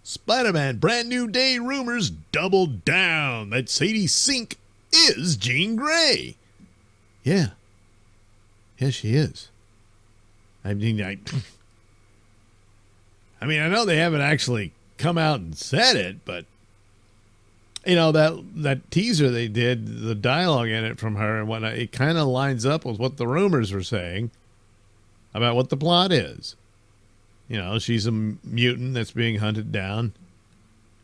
Spider-Man Brand New Day rumors double down that Sadie Sink is Jean Grey. Yeah. Yes, she is. I mean, I know they haven't actually come out and said it, but you know, that teaser they did, the dialogue in it from her and whatnot, it kind of lines up with what the rumors were saying about what the plot is. You know, she's a mutant that's being hunted down.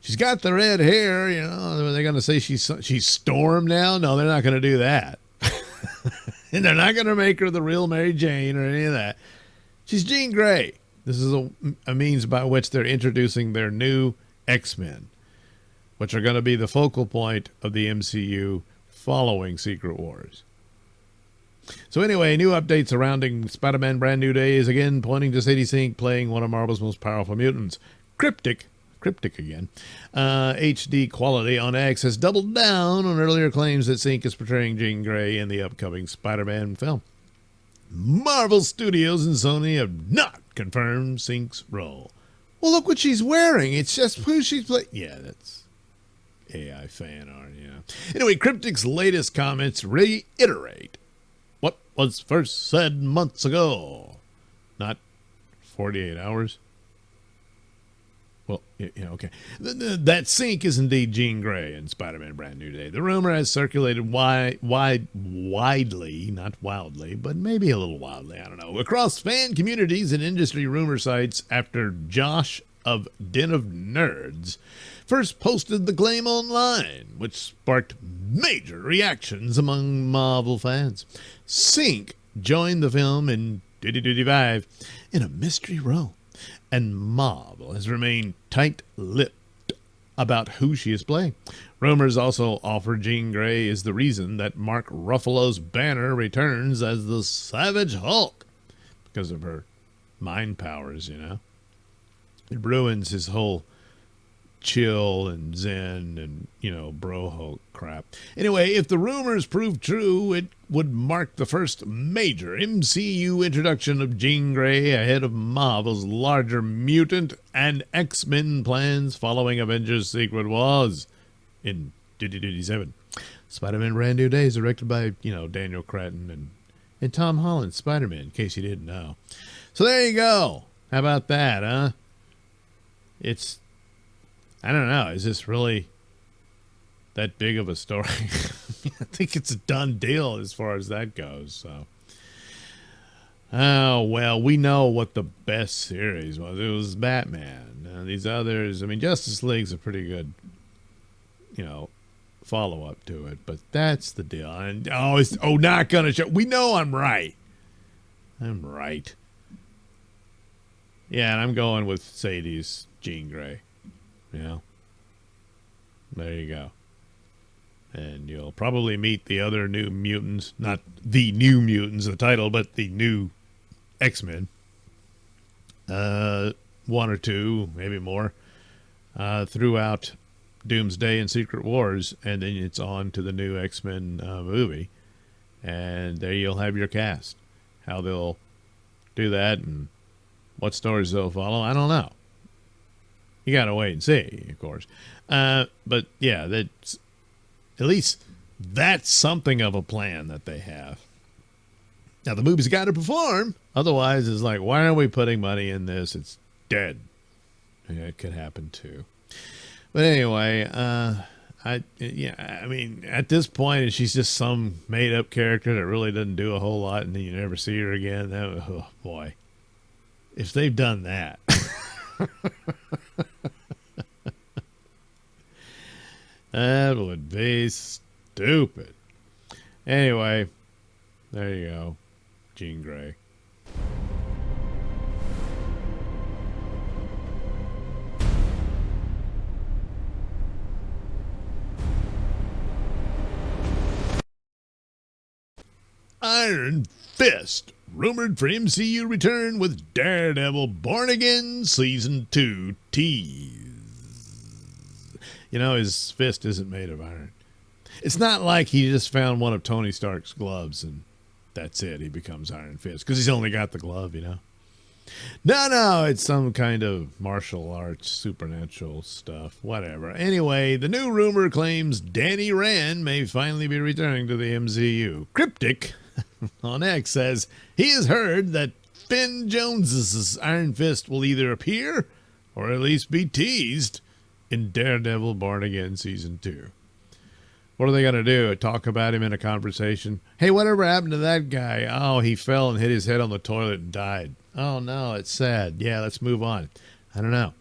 She's got the red hair, you know. Are they going to say she's Storm now? No, they're not going to do that. And they're not going to make her the real Mary Jane or any of that. She's Jean Grey. This is a means by which they're introducing their new X-Men, which are going to be the focal point of the MCU following Secret Wars. So anyway, new updates surrounding Spider-Man Brand New Day is again pointing to Sadie Sink playing one of Marvel's most powerful mutants. Cryptic again. HD Quality on X has doubled down on earlier claims that Sink is portraying Jean Grey in the upcoming Spider-Man film. Marvel Studios and Sony have not confirmed Sink's role. Well, look what she's wearing. It's just who she's playing. Yeah, that's AI fan art, yeah. Anyway, Cryptic's latest comments reiterate what was first said months ago. Not 48 hours. Well, yeah, okay. That Sink is indeed Jean Grey in Spider-Man Brand New Day. The rumor has circulated widely, not wildly, but maybe a little wildly, I don't know, across fan communities and industry rumor sites after Josh of Den of Nerds first posted the claim online, which sparked major reactions among Marvel fans. Sink joined the film in 2025 in a mystery role, and Marvel has remained tight-lipped about who she is playing. Rumors also offer Jean Grey is the reason that Mark Ruffalo's Banner returns as the Savage Hulk because of her mind powers, you know. It ruins his whole chill and zen and, you know, bro Hulk crap. Anyway, if the rumors prove true, it would mark the first major MCU introduction of Jean Grey ahead of Marvel's larger mutant and X-Men plans following Avengers Secret Wars in 2027. Spider-Man Brand New Day is directed by, you know, Daniel Cretton and Tom Holland's Spider-Man, in case you didn't know. So there you go. How about that, huh? It's, I don't know, is this really that big of a story? I think it's a done deal as far as that goes. So, oh, well, we know what the best series was. It was Batman. These others, I mean, Justice League's a pretty good, you know, follow-up to it. But that's the deal. And, not going to show. We know I'm right. I'm right. Yeah, and I'm going with Sadie's Jean Grey. You know? There you go. And you'll probably meet the other new mutants. Not the new mutants, the title, but the new X-Men. One or two, maybe more, throughout Doomsday and Secret Wars. And then it's on to the new X-Men movie. And there you'll have your cast. How they'll do that and what stories they'll follow, I don't know. You got to wait and see, of course. But, yeah, that's, at least that's something of a plan that they have. Now, the movie's got to perform. Otherwise, it's like, why are we putting money in this? It's dead. Yeah, it could happen, too. But anyway, I mean, at this point, she's just some made-up character that really doesn't do a whole lot, and then you never see her again. Oh, boy. If they've done that... that would be stupid. Anyway, there you go. Jean Grey. Iron Fist rumored for MCU return with Daredevil Born Again Season 2 tease. You know, his fist isn't made of iron. It's not like he just found one of Tony Stark's gloves and that's it. He becomes Iron Fist because he's only got the glove, you know. No, it's some kind of martial arts, supernatural stuff, whatever. Anyway, the new rumor claims Danny Rand may finally be returning to the MCU. Cryptic on X says he has heard that Finn Jones's Iron Fist will either appear or at least be teased in Daredevil Born Again Season 2. What are they going to do? Talk about him in a conversation? Hey, whatever happened to that guy? Oh, he fell and hit his head on the toilet and died. Oh, no, it's sad. Yeah, let's move on. I don't know.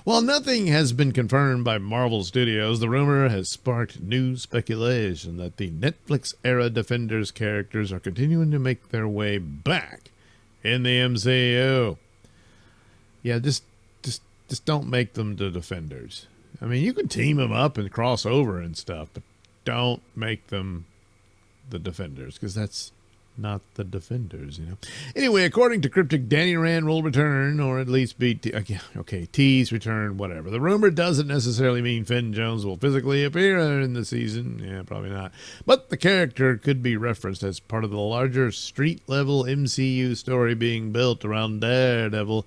Well, nothing has been confirmed by Marvel Studios. The rumor has sparked new speculation that the Netflix-era Defenders characters are continuing to make their way back in the MCU. Yeah, just don't make them the Defenders. I mean, you can team them up and cross over and stuff, but don't make them the Defenders, because that's not the Defenders, you know. Anyway, according to Cryptic, Danny Rand will return, or at least be tease, return, whatever. The rumor doesn't necessarily mean Finn Jones will physically appear in the season. Yeah, probably not. But the character could be referenced as part of the larger street-level MCU story being built around Daredevil.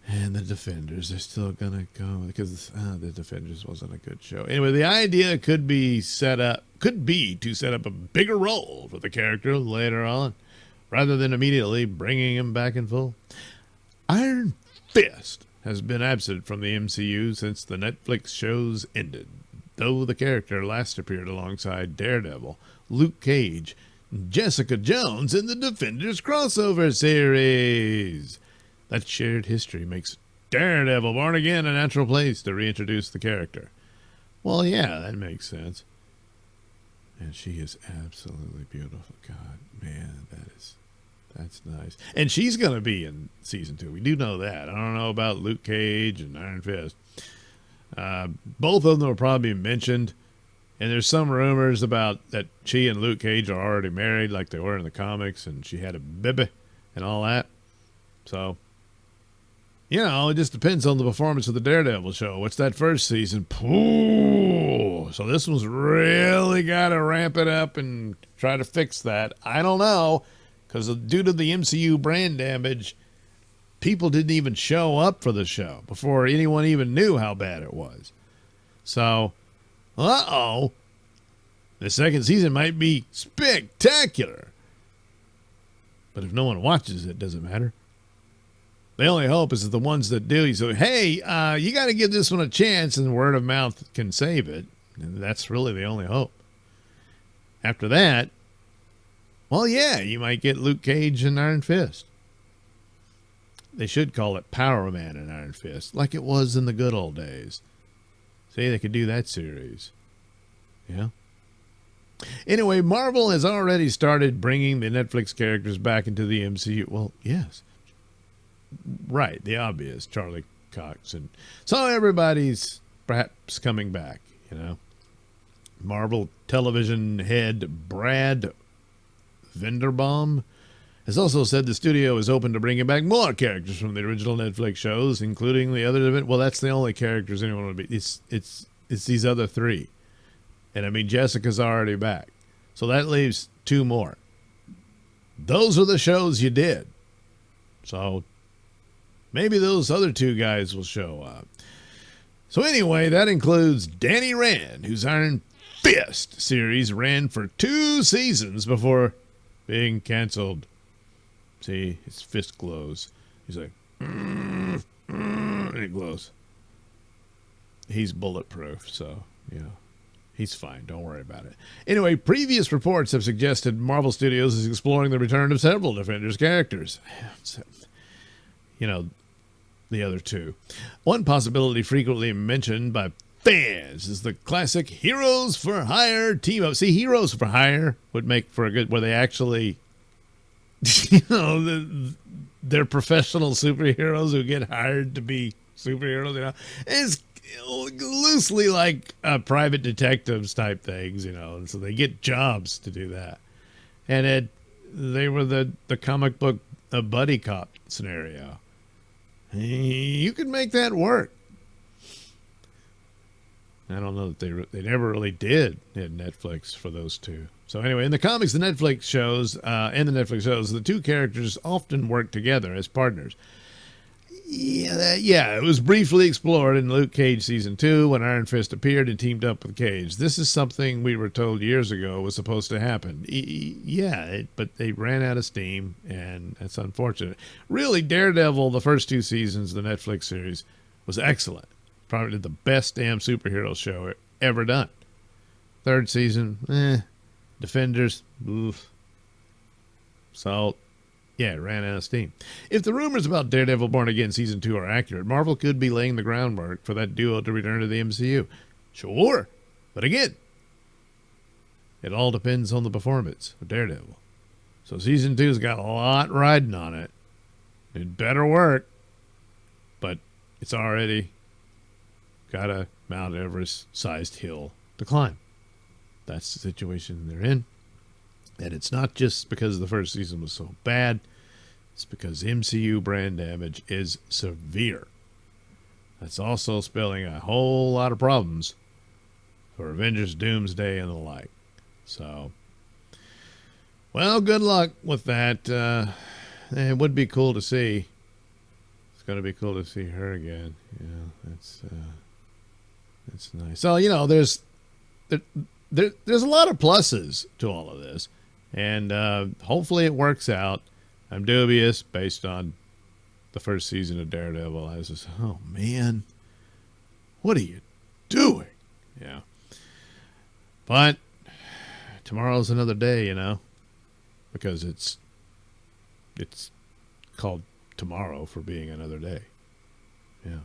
And the Defenders are still going to go because the Defenders wasn't a good show. Anyway, the idea could be to set up a bigger role for the character later on, rather than immediately bringing him back in full. Iron Fist has been absent from the MCU since the Netflix shows ended, though the character last appeared alongside Daredevil, Luke Cage, and Jessica Jones in the Defenders crossover series. That shared history makes Daredevil Born Again a natural place to reintroduce the character. Well, yeah, that makes sense. And she is absolutely beautiful. God, man, that's nice. And she's going to be in season 2. We do know that. I don't know about Luke Cage and Iron Fist. Both of them will probably be mentioned. And there's some rumors about that she and Luke Cage are already married like they were in the comics, and she had a baby and all that. So, you know, it just depends on the performance of the Daredevil show. What's that first season? Pooh. So this one's really got to ramp it up and try to fix that. I don't know, because due to the MCU brand damage, people didn't even show up for the show before anyone even knew how bad it was. So, the second season might be spectacular. But if no one watches it, doesn't matter. The only hope is that the ones that do, so, hey, you got to give this one a chance, and word of mouth can save it. And that's really the only hope. After that, well, yeah, you might get Luke Cage and Iron Fist. They should call it Power Man and Iron Fist, like it was in the good old days. See, they could do that series. Yeah. Anyway, Marvel has already started bringing the Netflix characters back into the MCU. Well, yes. Right, the obvious, Charlie Cox. And so everybody's perhaps coming back, you know. Marvel television head Brad Vanderbaum has also said the studio is open to bringing back more characters from the original Netflix shows, including the other event. Well, that's the only characters anyone would be. It's these other 3. And I mean, Jessica's already back. So that leaves 2 more. Those are the shows you did. So maybe those other 2 guys will show up. So anyway, that includes Danny Rand, whose Iron Fist series ran for 2 seasons before being canceled. See, his fist glows. He's like, and it glows. He's bulletproof, so, yeah. He's fine. Don't worry about it. Anyway, previous reports have suggested Marvel Studios is exploring the return of several Defenders characters. You know, the other 2. One possibility frequently mentioned by fans is the classic Heroes for Hire team up. See, Heroes for Hire would make for a good, where they actually, you know, they're professional superheroes who get hired to be superheroes, you know. It's loosely like private detectives type things, you know, and so they get jobs to do that. And they were the comic book buddy cop scenario. You can make that work. I don't know that they never really did in Netflix for those two. So anyway, in the comics, the Netflix shows, the two characters often work together as partners. Yeah, it was briefly explored in Luke Cage season 2 when Iron Fist appeared and teamed up with Cage. This is something we were told years ago was supposed to happen. But they ran out of steam, and that's unfortunate. Really, Daredevil, the first 2 seasons of the Netflix series, was excellent. Probably the best damn superhero show ever done. 3rd season, Defenders, oof. Salt. Yeah, it ran out of steam. If the rumors about Daredevil Born Again Season 2 are accurate, Marvel could be laying the groundwork for that duo to return to the MCU. Sure, but again, it all depends on the performance of Daredevil. So Season 2's got a lot riding on it. It better work, but it's already got a Mount Everest-sized hill to climb. That's the situation they're in. And it's not just because the first season was so bad. It's because MCU brand damage is severe. That's also spelling a whole lot of problems for Avengers Doomsday and the like. So, well, good luck with that. It would be cool to see. It's going to be cool to see her again. Yeah, that's nice. So, there's a lot of pluses to all of this. And hopefully it works out. I'm dubious based on the first season of Daredevil. I was just, oh, man, what are you doing? Yeah. But tomorrow's another day, because it's called tomorrow for being another day. Yeah.